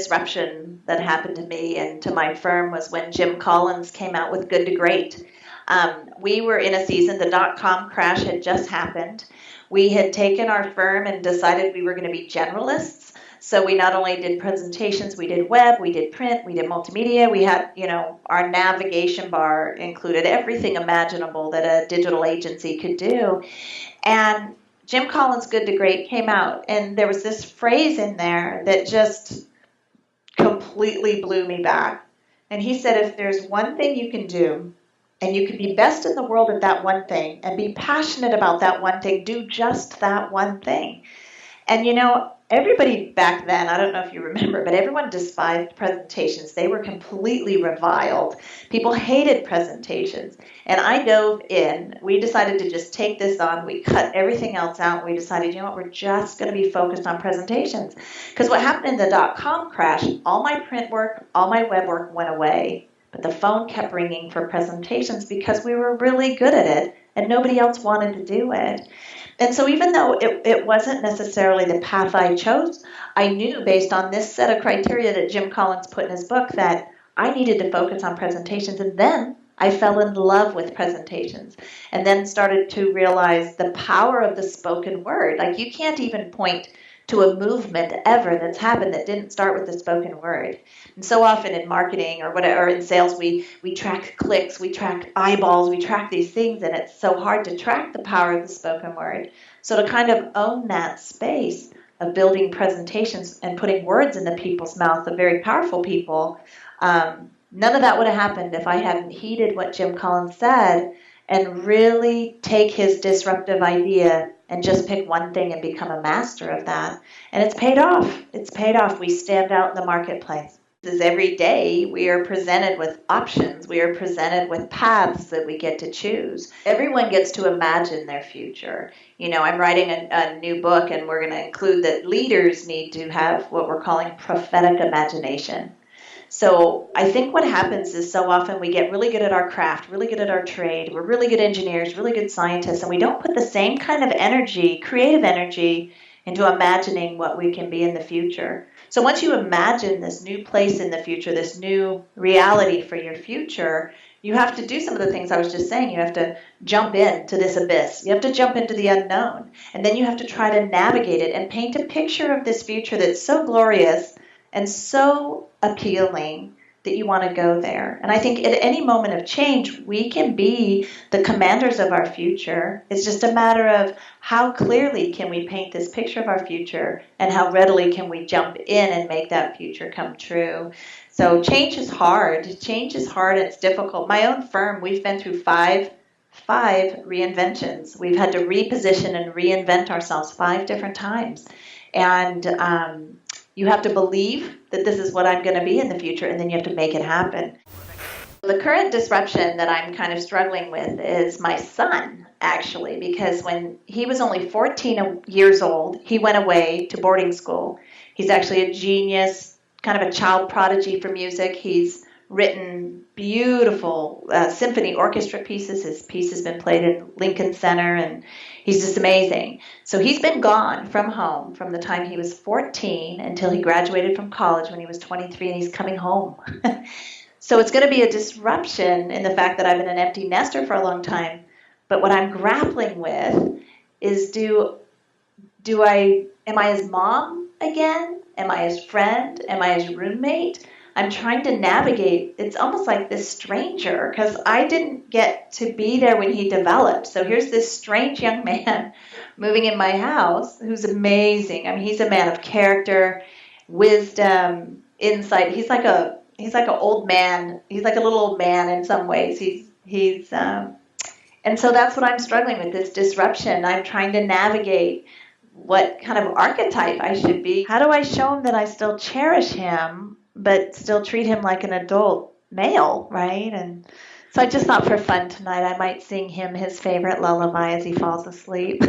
disruption that happened to me and to my firm was when Jim Collins came out with Good to Great. We were in a season, the dot-com crash had just happened. We had taken our firm and decided we were going to be generalists. So we not only did presentations, we did web, we did print, we did multimedia. We had, our navigation bar included everything imaginable that a digital agency could do. And Jim Collins' Good to Great came out, and there was this phrase in there that just completely blew me back. And he said, if there's one thing you can do, and you can be best in the world at that one thing, and be passionate about that one thing, do just that one thing. And everybody back then, I don't know if you remember, but everyone despised presentations. They were completely reviled. People hated presentations. And I dove in. We decided to just take this on. We cut everything else out. We decided, we're just going to be focused on presentations. Because what happened in the dot-com crash, all my print work, all my web work went away. But the phone kept ringing for presentations because we were really good at it and nobody else wanted to do it. And so even though it wasn't necessarily the path I chose, I knew based on this set of criteria that Jim Collins put in his book that I needed to focus on presentations. And then I fell in love with presentations and then started to realize the power of the spoken word. Like you can't even point to a movement ever that's happened that didn't start with the spoken word. And so often in marketing or whatever, or in sales, we track clicks, we track eyeballs, we track these things, and it's so hard to track the power of the spoken word. So to kind of own that space of building presentations and putting words into people's mouths, of very powerful people, none of that would have happened if I hadn't heeded what Jim Collins said and really take his disruptive idea and just pick one thing and become a master of that. And it's paid off. It's paid off. We stand out in the marketplace. Every day we are presented with options. We are presented with paths that we get to choose. Everyone gets to imagine their future. I'm writing a new book, and we're going to include that leaders need to have what we're calling prophetic imagination. So I think what happens is so often we get really good at our craft, really good at our trade. We're really good engineers, really good scientists, and we don't put the same kind of energy, creative energy, into imagining what we can be in the future. So once you imagine this new place in the future, this new reality for your future, you have to do some of the things I was just saying. You have to jump into this abyss. You have to jump into the unknown. And then you have to try to navigate it and paint a picture of this future that's so glorious and so appealing that you want to go there. And I think at any moment of change, we can be the commanders of our future. It's just a matter of how clearly can we paint this picture of our future and how readily can we jump in and make that future come true. So change is hard. Change is hard and it's difficult. My own firm, we've been through five reinventions. We've had to reposition and reinvent ourselves 5 different times. And you have to believe that this is what I'm going to be in the future, and then you have to make it happen. The current disruption that I'm kind of struggling with is my son, actually, because when he was only 14 years old, he went away to boarding school. He's actually a genius, kind of a child prodigy for music. He's written beautiful symphony orchestra pieces. His piece has been played in Lincoln Center, and he's just amazing. So he's been gone from home from the time he was 14 until he graduated from college when he was 23, and he's coming home. So it's going to be a disruption in the fact that I've been an empty nester for a long time. But what I'm grappling with is am I his mom again? Am I his friend? Am I his roommate? I'm trying to navigate. It's almost like this stranger because I didn't get to be there when he developed. So here's this strange young man moving in my house who's amazing. I mean, he's a man of character, wisdom, insight. He's like an old man. He's like a little old man in some ways. And so that's what I'm struggling with, this disruption. I'm trying to navigate what kind of archetype I should be. How do I show him that I still cherish him, but still treat him like an adult male, right? And so I just thought for fun tonight I might sing him his favorite lullaby as he falls asleep.